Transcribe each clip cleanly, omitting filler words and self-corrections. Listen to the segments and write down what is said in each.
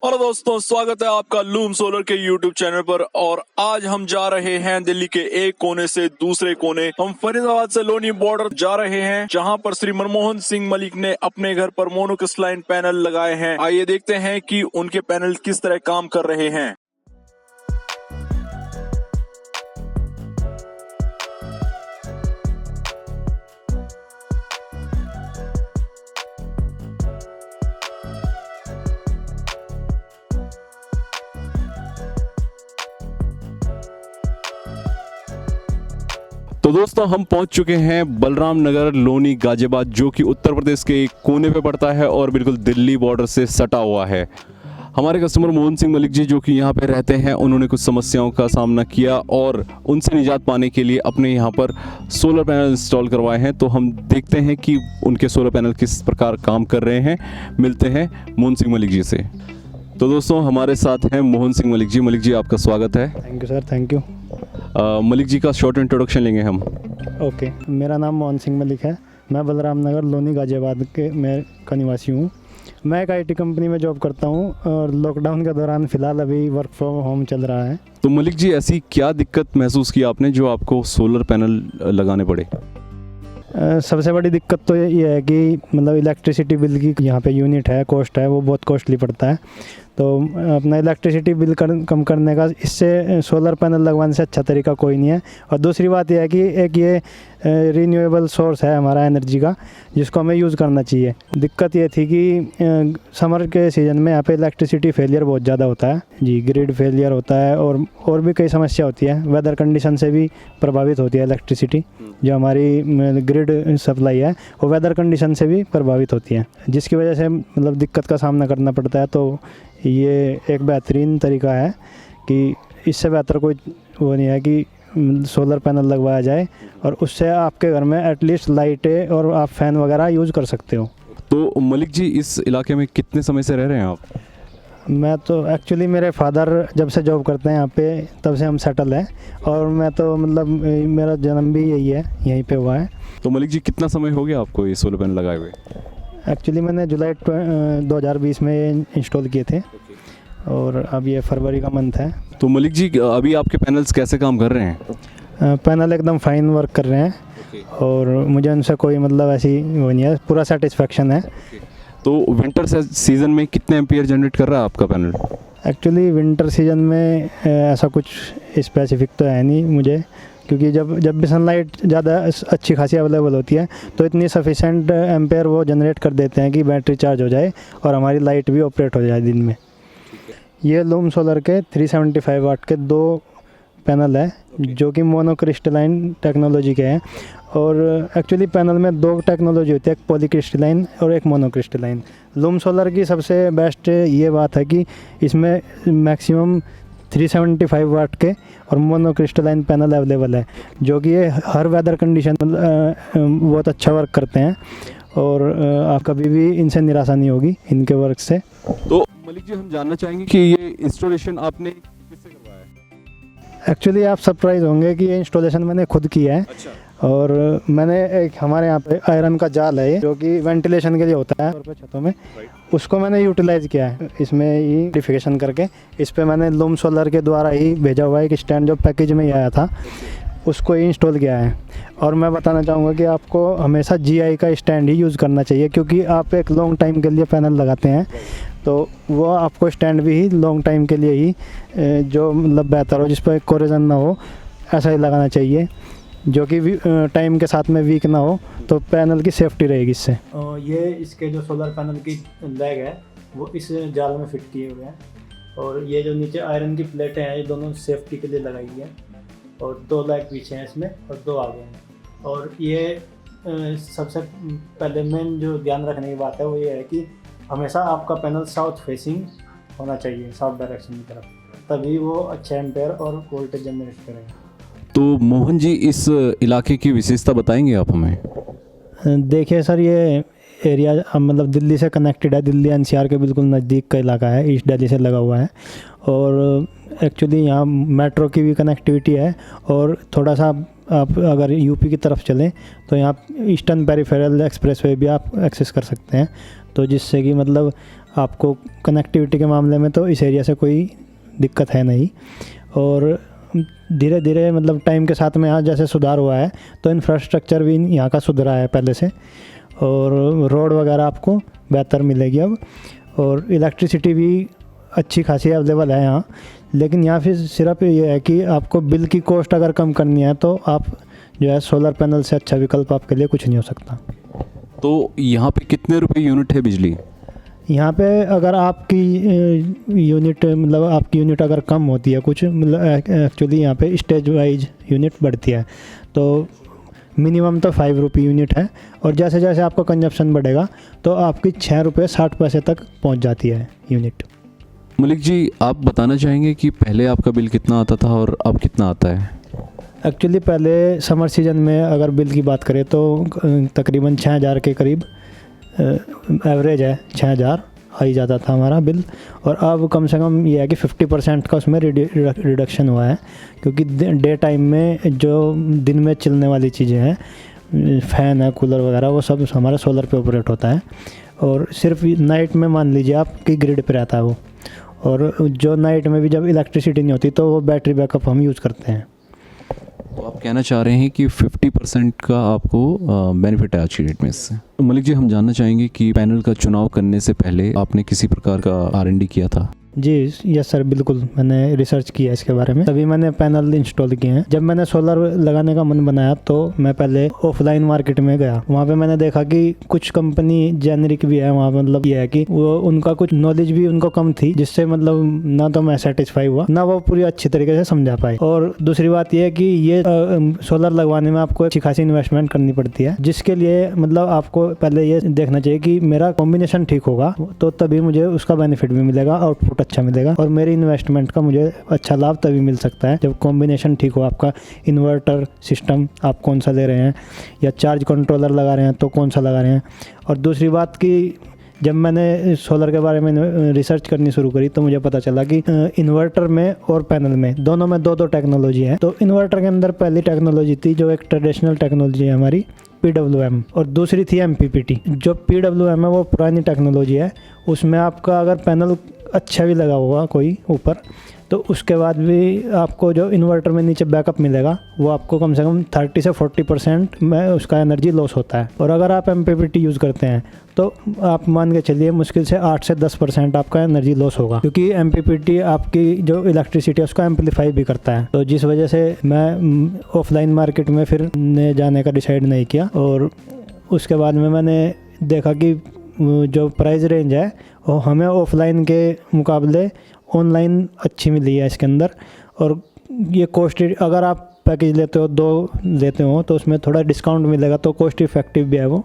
Hello दोस्तों, स्वागत है आपका लूम सोलर के यूट्यूब चैनल पर। और आज हम जा रहे हैं दिल्ली के एक कोने से दूसरे कोने। हम फरीदाबाद से लोनी बॉर्डर जा रहे हैं, जहां पर श्री मनमोहन सिंह मलिक ने अपने घर पर मोनोक्रिस्टलाइन पैनल लगाए हैं। आइए देखते हैं कि उनके पैनल किस तरह काम कर रहे हैं। तो दोस्तों, हम पहुंच चुके हैं बलराम नगर लोनी गाजियाबाद, जो कि उत्तर प्रदेश के एक कोने पे पड़ता है और बिल्कुल दिल्ली बॉर्डर से सटा हुआ है। हमारे कस्टमर मोहन सिंह मलिक जी, जो कि यहाँ पे रहते हैं, उन्होंने कुछ समस्याओं का सामना किया और उनसे निजात पाने के लिए अपने यहाँ पर सोलर पैनल इंस्टॉल करवाए हैं। तो हम देखते हैं कि उनके सोलर पैनल किस प्रकार काम कर रहे हैं। मिलते हैं मोहन सिंह मलिक जी से। तो दोस्तों, हमारे साथ हैं मोहन सिंह मलिक जी। मलिक जी, आपका स्वागत है। Thank you sir, thank you. Malik ji का शॉर्ट इंट्रोडक्शन लेंगे हम। ओके, मेरा नाम मोहन सिंह मलिक है। मैं बलराम नगर लोनी गाजियाबाद का निवासी हूँ। मैं एक आईटी कंपनी में जॉब करता हूँ और लॉकडाउन के दौरान फ़िलहाल अभी वर्क फ्रॉम होम चल रहा है। तो मलिक जी, ऐसी क्या दिक्कत महसूस की आपने जो आपको सोलर पैनल लगाने पड़े? सबसे बड़ी दिक्कत तो ये है कि मतलब इलेक्ट्रिसिटी बिल की यहाँ पे यूनिट है, कॉस्ट है, वो बहुत कॉस्टली पड़ता है। तो अपना इलेक्ट्रिसिटी बिल कम करने का इससे सोलर पैनल लगवाने से अच्छा तरीका कोई नहीं है। और दूसरी बात यह है कि एक ये रीन्यूएबल सोर्स है हमारा एनर्जी का, जिसको हमें यूज़ करना चाहिए। दिक्कत ये थी कि समर के सीज़न में यहाँ पे इलेक्ट्रिसिटी फेलियर बहुत ज़्यादा होता है जी, ग्रिड फेलियर होता है और भी कई समस्या होती है। वेदर कंडीशन से भी प्रभावित होती है इलेक्ट्रिसिटी। जो हमारी ग्रिड सप्लाई है वो वेदर कंडीशन से भी प्रभावित होती है, जिसकी वजह से मतलब दिक्कत का सामना करना पड़ता है। तो ये एक बेहतरीन तरीका है कि इससे बेहतर कोई वो नहीं है कि सोलर पैनल लगवाया जाए और उससे आपके घर में एटलीस्ट लाइटें और आप फ़ैन वगैरह यूज़ कर सकते हो। तो मलिक जी, इस इलाके में कितने समय से रह रहे हैं आप? मैं तो एक्चुअली मेरे फादर जब से जॉब करते हैं यहाँ पे, तब से हम सेटल हैं। और मैं तो मतलब मेरा जन्म भी यही है, यहीं पे हुआ है। तो मलिक जी, कितना समय हो गया आपको ये सोलर पैनल लगाए हुए? एक्चुअली मैंने जुलाई 2020 में इंस्टॉल किए थे और अब ये फरवरी का मंथ है। तो मलिक जी, अभी आपके पैनल्स कैसे काम कर रहे हैं? पैनल एकदम फ़ाइन वर्क कर रहे हैं और मुझे उनसे कोई मतलब ऐसी वो नहीं है, पूरा सेटिस्फेक्शन है। तो विंटर सीज़न में कितने एम्पियर जनरेट कर रहा है आपका पैनल? एक्चुअली विंटर सीजन में ऐसा कुछ स्पेसिफिक तो है नहीं मुझे, क्योंकि जब भी सनलाइट ज़्यादा अच्छी खासी अवेलेबल होती है तो इतनी सफिशेंट एम्पेयर वो जनरेट कर देते हैं कि बैटरी चार्ज हो जाए और हमारी लाइट भी ऑपरेट हो जाए दिन में। ये लूम सोलर के 375 वाट के 2 पैनल है, जो कि मोनोक्रिस्टलाइन टेक्नोलॉजी के हैं। और एक्चुअली पैनल में 2 टेक्नोलॉजी होती है, एक पॉलीक्रिस्टलाइन और एक मोनोक्रिस्टलाइन। लूम सोलर की सबसे बेस्ट ये बात है कि इसमें मैक्सिमम 375 वाट के और मोनोक्रिस्टलाइन पैनल अवेलेबल है, जो कि ये हर वेदर कंडीशन बहुत अच्छा वर्क करते हैं और आप कभी भी इनसे निराशा नहीं होगी इनके वर्क से। तो मलिक जी, हम जानना चाहेंगे कि ये इंस्टॉलेशन आपने किससे करवाया है? एक्चुअली आप सरप्राइज होंगे कि ये इंस्टॉलेशन मैंने खुद किया है। अच्छा। और मैंने एक हमारे यहाँ पे आयरन का जाल है जो कि वेंटिलेशन के लिए होता है ऊपर छतों में, उसको मैंने यूटिलाइज़ किया है इसमें ही मॉडिफिकेशन करके। इस पे मैंने लूम सोलर के द्वारा ही भेजा हुआ है एक स्टैंड, जो पैकेज में ही आया था, उसको ही इंस्टॉल किया है। और मैं बताना चाहूँगा कि आपको हमेशा GI का स्टैंड ही यूज़ करना चाहिए, क्योंकि आप एक लॉन्ग टाइम के लिए पैनल लगाते हैं तो वो आपको स्टैंड भी ही लॉन्ग टाइम के लिए ही जो मतलब बेहतर हो, जिस पर कोरोजन ना हो, ऐसा ही लगाना चाहिए, जो कि टाइम के साथ में वीक ना हो, तो पैनल की सेफ्टी रहेगी इससे। और ये इसके जो सोलर पैनल की लेग है वो इस जाल में फिट किए हुए हैं, और ये जो नीचे आयरन की प्लेटें हैं ये दोनों सेफ्टी के लिए लगाई गई हैं, और 2 लेग पीछे हैं इसमें और 2 आगे हैं। और ये सबसे पहले मेन जो ध्यान रखने की बात है वो ये है कि हमेशा आपका पैनल साउथ फेसिंग होना चाहिए, साउथ डायरेक्शन की तरफ, तभी वो अच्छे एम्पेयर और वोल्टेज जनरेट करेगा। तो मोहन जी, इस इलाके की विशेषता बताएंगे आप हमें? देखिए सर, ये एरिया मतलब दिल्ली से कनेक्टेड है, दिल्ली NCR के बिल्कुल नज़दीक का इलाका है, ईस्ट दिल्ली से लगा हुआ है। और एक्चुअली यहाँ मेट्रो की भी कनेक्टिविटी है और थोड़ा सा आप अगर यूपी की तरफ चलें तो यहाँ ईस्टर्न पेरिफेरल एक्सप्रेसवे भी आप एक्सेस कर सकते हैं, तो जिससे कि मतलब आपको कनेक्टिविटी के मामले में तो इस एरिया से कोई दिक्कत है नहीं। और धीरे धीरे मतलब टाइम के साथ में यहाँ जैसे सुधार हुआ है तो इंफ्रास्ट्रक्चर भी यहाँ का सुधरा है पहले से, और रोड वगैरह आपको बेहतर मिलेगी अब, और इलेक्ट्रिसिटी भी अच्छी खासी अवेलेबल है यहाँ। लेकिन यहाँ फिर सिर्फ ये है कि आपको बिल की कॉस्ट अगर कम करनी है तो आप जो है सोलर पैनल से अच्छा विकल्प आपके लिए कुछ नहीं हो सकता। तो यहाँ पे कितने रुपए यूनिट है बिजली? यहाँ पे अगर आपकी यूनिट मतलब आपकी यूनिट अगर कम होती है कुछ, मतलब एक्चुअली यहाँ पे स्टेज वाइज यूनिट बढ़ती है, तो मिनिमम तो 5 रुपये यूनिट है, और जैसे जैसे आपका कंजप्शन बढ़ेगा तो आपकी 6 रुपये 60 पैसे तक पहुँच जाती है यूनिट। मलिक जी, आप बताना चाहेंगे कि पहले आपका बिल कितना आता था और अब कितना आता है? एक्चुअली पहले समर सीजन में अगर बिल की बात करें तो तकरीबन 6000 के करीब एवरेज है, 6000 आ ही जाता था हमारा बिल। और अब कम से कम ये है कि 50% का उसमें रिडक्शन हुआ है, क्योंकि डे टाइम में जो दिन में चलने वाली चीज़ें हैं, फ़ैन है, कूलर वगैरह, वो सब हमारा सोलर पे ऑपरेट होता है, और सिर्फ नाइट में मान लीजिए आपकी ग्रिड पे रहता है वो, और जो नाइट में भी जब इलेक्ट्रिसिटी नहीं होती तो वो बैटरी बैकअप हम यूज़ करते हैं। तो आप कहना चाह रहे हैं कि 50% का आपको बेनिफिट है आज की डेट में इससे। मलिक जी, हम जानना चाहेंगे कि पैनल का चुनाव करने से पहले आपने किसी प्रकार का R&D किया था? जी यस सर, बिल्कुल मैंने रिसर्च किया इसके बारे में, तभी मैंने पैनल इंस्टॉल किए हैं। जब मैंने सोलर लगाने का मन बनाया तो मैं पहले ऑफलाइन मार्केट में गया, वहाँ पे मैंने देखा कि कुछ कंपनी जेनरिक भी है वहाँ, मतलब ये है कि वो उनका कुछ नॉलेज भी उनको कम थी, जिससे मतलब ना तो मैं सेटिस्फाई हुआ ना वो पूरी अच्छी तरीके से समझा पाए। और दूसरी बात ये है कि ये सोलर लगवाने में आपको अच्छी खासी इन्वेस्टमेंट करनी पड़ती है, जिसके लिए मतलब आपको पहले ये देखना चाहिए कि मेरा कॉम्बिनेशन ठीक होगा तो तभी मुझे उसका बेनिफिट भी मिलेगा, आउटपुट अच्छा मिलेगा, और मेरी इन्वेस्टमेंट का मुझे अच्छा लाभ तभी मिल सकता है जब कॉम्बिनेशन ठीक हो। आपका इन्वर्टर सिस्टम आप कौन सा ले रहे हैं, या चार्ज कंट्रोलर लगा रहे हैं तो कौन सा लगा रहे हैं। और दूसरी बात कि जब मैंने सोलर के बारे में रिसर्च करनी शुरू करी तो मुझे पता चला कि इन्वर्टर में और पैनल में दोनों में दो टेक्नोलॉजी है। तो इन्वर्टर के अंदर पहली टेक्नोलॉजी थी जो एक ट्रेडिशनल टेक्नोलॉजी है हमारी, PWM, और दूसरी थी MPPT। जो PWM है वो पुरानी टेक्नोलॉजी है, उसमें आपका अगर पैनल अच्छा भी लगा होगा कोई ऊपर तो उसके बाद भी आपको जो इन्वर्टर में नीचे बैकअप मिलेगा वो आपको कम से कम 30 से 40% में उसका एनर्जी लॉस होता है। और अगर आप MPPT यूज़ करते हैं तो आप मान के चलिए मुश्किल से 8 से 10% आपका एनर्जी लॉस होगा, क्योंकि MPPT आपकी जो इलेक्ट्रिसिटी है उसको एम्पलीफाई भी करता है। तो जिस वजह से मैं ऑफलाइन मार्केट में फिर जाने का डिसाइड नहीं किया, और उसके बाद में मैंने देखा कि जो प्राइस रेंज है वो हमें ऑफलाइन के मुकाबले ऑनलाइन अच्छी मिली है इसके अंदर। और ये कॉस्ट, अगर आप पैकेज लेते हो 2 लेते हो तो उसमें थोड़ा डिस्काउंट मिलेगा, तो कॉस्ट इफ़ेक्टिव भी है वो।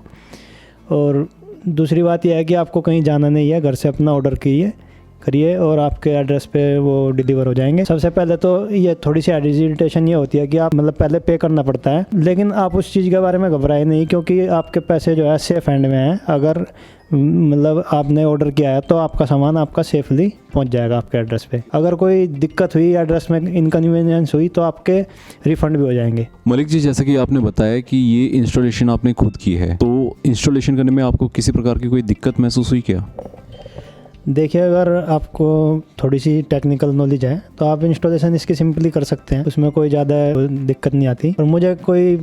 और दूसरी बात यह है कि आपको कहीं जाना नहीं है, घर से अपना ऑर्डर करिए और आपके एड्रेस पे वो डिलीवर हो जाएंगे। सबसे पहले तो ये थोड़ी सी हेजिटेशन ये होती है कि आप मतलब पहले पे करना पड़ता है, लेकिन आप उस चीज़ के बारे में घबराए नहीं, क्योंकि आपके पैसे जो है सेफ हैंड में हैं। अगर मतलब आपने ऑर्डर किया है तो आपका सामान आपका सेफली पहुंच जाएगा आपके एड्रेस पे। अगर कोई दिक्कत हुई, एड्रेस में इनकन्वीनियंस हुई, तो आपके रिफंड भी हो जाएंगे। मलिक जी, जैसा कि आपने बताया कि ये इंस्टॉलेशन आपने खुद की है, तो इंस्टॉलेशन करने में आपको किसी प्रकार की कोई दिक्कत महसूस हुई क्या? देखिए, अगर आपको थोड़ी सी टेक्निकल नॉलेज है तो आप इंस्टॉलेशन इसकी सिंपली कर सकते हैं, उसमें कोई ज़्यादा दिक्कत नहीं आती। और मुझे कोई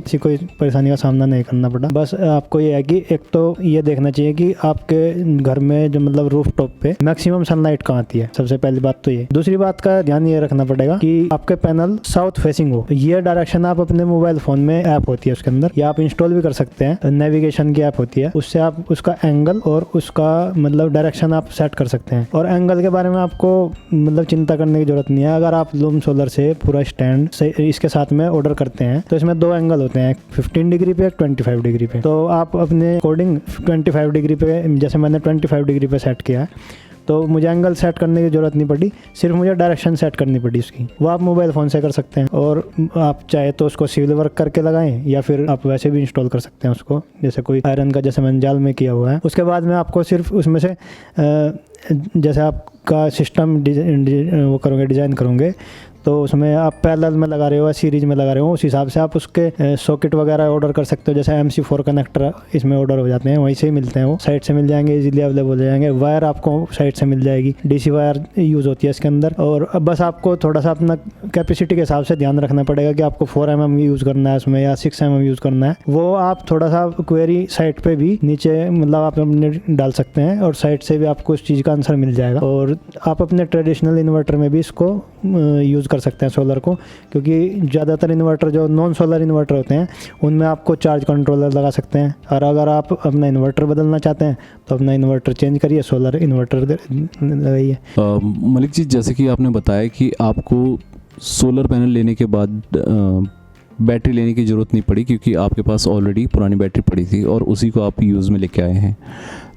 परेशानी का सामना नहीं करना पड़ा। बस आपको ये है कि एक तो ये देखना चाहिए कि आपके घर में जो मतलब रूफ टॉप पे मैक्सिमम सनलाइट कहाँ आती है, सबसे पहली बात तो ये। दूसरी बात का ध्यान ये रखना पड़ेगा कि आपके पैनल साउथ फेसिंग हो। ये डायरेक्शन आप अपने मोबाइल फ़ोन में ऐप होती है उसके अंदर, या आप इंस्टॉल भी कर सकते हैं, नेविगेशन की ऐप होती है, उससे आप उसका एंगल और उसका मतलब डायरेक्शन आप सेट कर सकते हैं। और एंगल के बारे में आपको मतलब चिंता करने की जरूरत नहीं है। अगर आप लूम सोलर से पूरा स्टैंड से इसके साथ में ऑर्डर करते हैं तो इसमें 2 एंगल होते हैं, 15 डिग्री पे, 25 डिग्री पे। तो आप अपने अकॉर्डिंग 25 डिग्री पे, जैसे मैंने 25 डिग्री पे सेट किया है, तो मुझे एंगल सेट करने की ज़रूरत नहीं पड़ी, सिर्फ मुझे डायरेक्शन सेट करनी पड़ी उसकी। वो आप मोबाइल फ़ोन से कर सकते हैं, और आप चाहे तो उसको सिविल वर्क करके लगाएं, या फिर आप वैसे भी इंस्टॉल कर सकते हैं उसको, जैसे कोई आयरन का, जैसे मैंने जाल में किया हुआ है। उसके बाद में आपको सिर्फ उसमें से जैसे आपका सिस्टम वो करोगे, डिज़ाइन करोगे, तो उसमें आप पैरेलल में लगा रहे हो या सीरीज में लगा रहे हो, उस हिसाब से आप उसके सॉकेट वगैरह ऑर्डर कर सकते हो। जैसे MC4 कनेक्टर इसमें ऑर्डर हो जाते हैं, वहीं से ही मिलते हैं, वो साइट से मिल जाएंगे, इजीली अवेलेबल हो जाएंगे। वायर आपको साइट से मिल जाएगी, DC वायर यूज़ होती है इसके अंदर। और अब बस आपको थोड़ा सा अपना कैपेसिटी के हिसाब से ध्यान रखना पड़ेगा कि आपको 4 mm यूज़ करना है उसमें या 6 mm यूज़ करना है। वो आप थोड़ा सा क्वेरी साइट पे भी नीचे मतलब आप अपने डाल सकते हैं और साइट से भी आपको उस चीज़ का आंसर मिल जाएगा। और आप अपने ट्रेडिशनल इन्वर्टर में भी इसको यूज़ कर सकते हैं सोलर को, क्योंकि ज़्यादातर इन्वर्टर जो नॉन सोलर इन्वर्टर होते हैं उनमें आपको चार्ज कंट्रोलर लगा सकते हैं। और अगर आप अपना इन्वर्टर बदलना चाहते हैं तो अपना इन्वर्टर चेंज करिए, सोलर इन्वर्टर लगाइए। मलिक जी, जैसे कि आपने बताया कि आपको सोलर पैनल लेने के बाद बैटरी लेने की ज़रूरत नहीं पड़ी, क्योंकि आपके पास ऑलरेडी पुरानी बैटरी पड़ी थी और उसी को आप यूज़ में लेके आए हैं।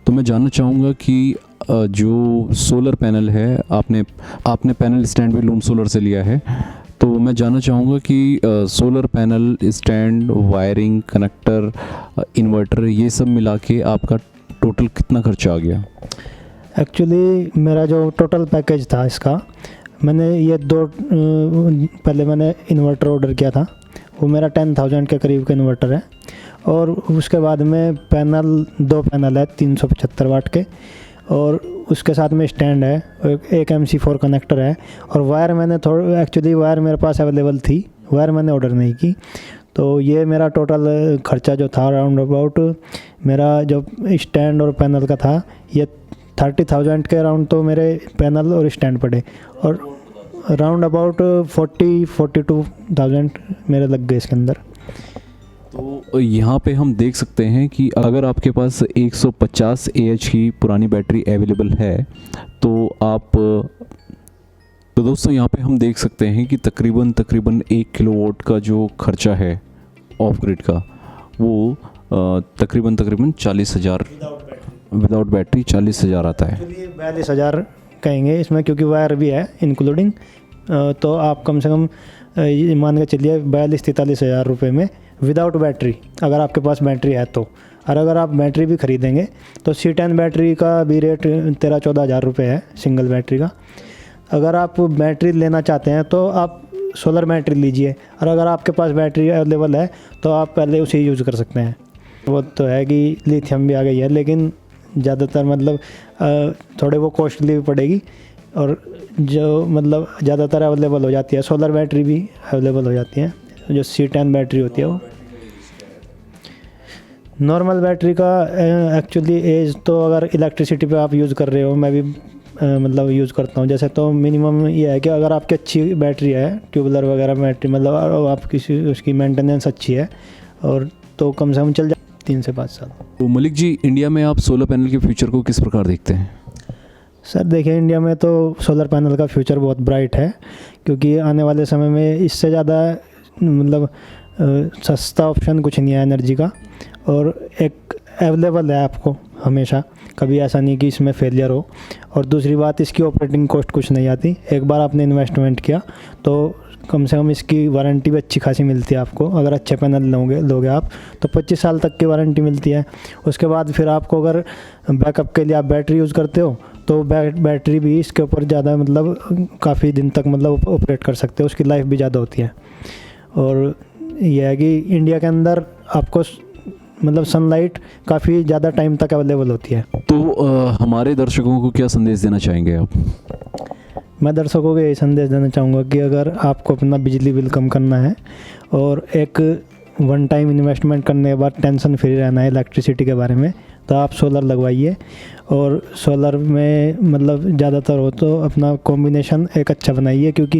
तो मैं जानना चाहूँगा कि जो सोलर पैनल है, आपने पैनल स्टैंड भी लूम सोलर से लिया है, तो मैं जानना चाहूँगा कि solar panel stand, wiring, connector, inverter, ये सब मिला के आपका टोटल कितना खर्चा आ गया? एक्चुअली मेरा जो टोटल पैकेज था इसका, मैंने ये पहले मैंने इन्वर्टर ऑर्डर किया था, वो मेरा 10,000 के करीब का इन्वर्टर है। और उसके बाद में दो पैनल है 375 वाट के, और उसके साथ में स्टैंड है, एक MC4 कनेक्टर है। और वायर मैंने एक्चुअली वायर मेरे पास अवेलेबल थी, वायर मैंने ऑर्डर नहीं की। तो ये मेरा टोटल खर्चा जो था राउंड अबाउट, मेरा जो स्टैंड और पैनल का था, ये 30,000 के अराउंड तो मेरे पैनल और स्टैंड पड़े, और राउंड अबाउट 42,000 मेरे लग गए इसके अंदर। तो यहाँ पे हम देख सकते हैं कि अगर आपके पास 150 AH की पुरानी बैटरी अवेलेबल है तो दोस्तों यहाँ पे हम देख सकते हैं कि तकरीबन 1 किलोवाट का जो खर्चा है ऑफ ग्रिड का, वो तकरीबन 40,000 विदाउट बैटरी 40,000 आता है। 42,000 कहेंगे इसमें, क्योंकि वायर भी है इंक्लूडिंग। तो आप कम से कम ये मान के चलिए 42-43,000 रुपये में विदाउट बैटरी, अगर आपके पास बैटरी है तो। और अगर आप बैटरी भी ख़रीदेंगे तो C10 बैटरी का भी रेट 13-14 हज़ार रुपये है सिंगल बैटरी का। अगर आप बैटरी लेना चाहते हैं तो आप सोलर बैटरी लीजिए, और अगर आपके पास बैटरी अवेलेबल है तो आप पहले उसे यूज़ कर सकते हैं। वो तो है कि लिथियम भी आ गई है, लेकिन ज़्यादातर मतलब थोड़े वो कॉस्टली भी पड़ेगी, और जो मतलब ज़्यादातर अवेलेबल हो जाती है सोलर बैटरी भी अवेलेबल हो जाती है। जो C10 बैटरी होती है वो नॉर्मल बैटरी का एक्चुअली एज तो अगर इलेक्ट्रिसिटी पे आप यूज़ कर रहे हो, मैं भी मतलब यूज़ करता हूँ जैसे, तो मिनिमम ये है कि अगर आपकी अच्छी बैटरी है, ट्यूबुलर वगैरह बैटरी, मतलब आप किसी उसकी मेंटेनेंस अच्छी है, और तो कम से कम चल जाए 3 से 5 साल। तो मलिक जी, इंडिया में आप सोलर पैनल के फ्यूचर को किस प्रकार देखते हैं? सर देखिए, इंडिया में तो सोलर पैनल का फ्यूचर बहुत ब्राइट है, क्योंकि आने वाले समय में इससे ज़्यादा मतलब सस्ता ऑप्शन कुछ नहीं है एनर्जी का, और एक अवेलेबल है आपको हमेशा, कभी ऐसा नहीं कि इसमें फेलियर हो। और दूसरी बात, इसकी ऑपरेटिंग कॉस्ट कुछ नहीं आती। एक बार आपने इन्वेस्टमेंट किया तो कम से कम इसकी वारंटी भी अच्छी खासी मिलती है आपको। अगर अच्छे पैनल लोगे आप तो 25 साल तक की वारंटी मिलती है। उसके बाद फिर आपको अगर बैकअप के लिए आप बैटरी यूज़ करते हो तो बैटरी भी इसके ऊपर ज़्यादा मतलब काफ़ी दिन तक मतलब ऑपरेट कर सकते हो, उसकी लाइफ भी ज़्यादा होती है। और यह है कि इंडिया के अंदर आपको मतलब सनलाइट काफ़ी ज़्यादा टाइम तक अवेलेबल होती है। तो हमारे दर्शकों को क्या संदेश देना चाहेंगे आप? मैं दर्शकों को यही संदेश देना चाहूँगा कि अगर आपको अपना बिजली बिल कम करना है और एक वन टाइम इन्वेस्टमेंट करने के बाद टेंशन फ्री रहना है इलेक्ट्रिसिटी के बारे में, तो आप सोलर लगवाइए। और सोलर में मतलब ज़्यादातर हो तो अपना कॉम्बिनेशन एक अच्छा बनाइए, क्योंकि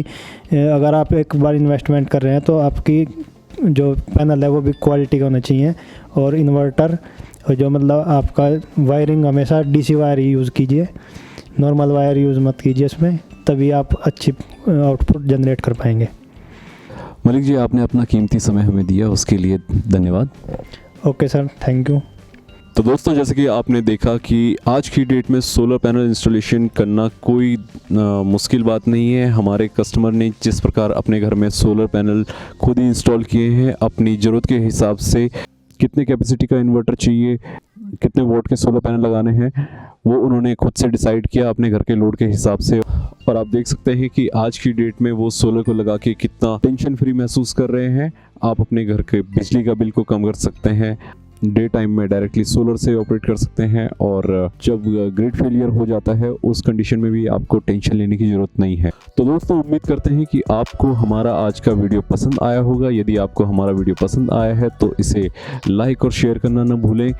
अगर आप एक बार इन्वेस्टमेंट कर रहे हैं तो आपकी जो पैनल है वो भी क्वालिटी का होना चाहिए। और इन्वर्टर जो मतलब आपका वायरिंग हमेशा DC वायर ही यूज़ कीजिए, नॉर्मल वायर यूज़ मत कीजिए इसमें, तभी आप अच्छी आउटपुट जनरेट कर पाएंगे। मलिक जी, आपने अपना कीमती समय हमें दिया, उसके लिए धन्यवाद। Okay sir, thank you. तो दोस्तों, जैसे कि आपने देखा कि आज की डेट में सोलर पैनल इंस्टॉलेशन करना कोई मुश्किल बात नहीं है। हमारे कस्टमर ने जिस प्रकार अपने घर में सोलर पैनल खुद ही इंस्टॉल किए हैं, अपनी ज़रूरत के हिसाब से कितने कैपेसिटी का इन्वर्टर चाहिए, कितने वोल्ट के सोलर पैनल लगाने हैं, वो उन्होंने खुद से डिसाइड किया अपने घर के लोड के हिसाब से। और आप देख सकते हैं कि आज की डेट में वो सोलर को लगा के कितना टेंशन फ्री महसूस कर रहे हैं। आप अपने घर के बिजली का बिल को कम कर सकते हैं, डे टाइम में डायरेक्टली सोलर से ऑपरेट कर सकते हैं, और जब ग्रिड फेलियर हो जाता है उस कंडीशन में भी आपको टेंशन लेने की ज़रूरत नहीं है। तो दोस्तों, उम्मीद करते हैं कि आपको हमारा आज का वीडियो पसंद आया होगा। यदि आपको हमारा वीडियो पसंद आया है तो इसे लाइक और शेयर करना न भूलें,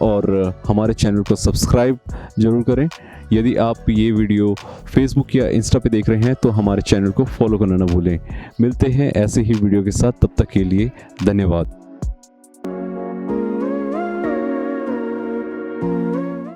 और हमारे चैनल को सब्सक्राइब जरूर करें। यदि आप ये वीडियो फेसबुक या इंस्टा पे देख रहे हैं तो हमारे चैनल को फॉलो करना न भूलें। मिलते हैं ऐसे ही वीडियो के साथ, तब तक के लिए धन्यवाद।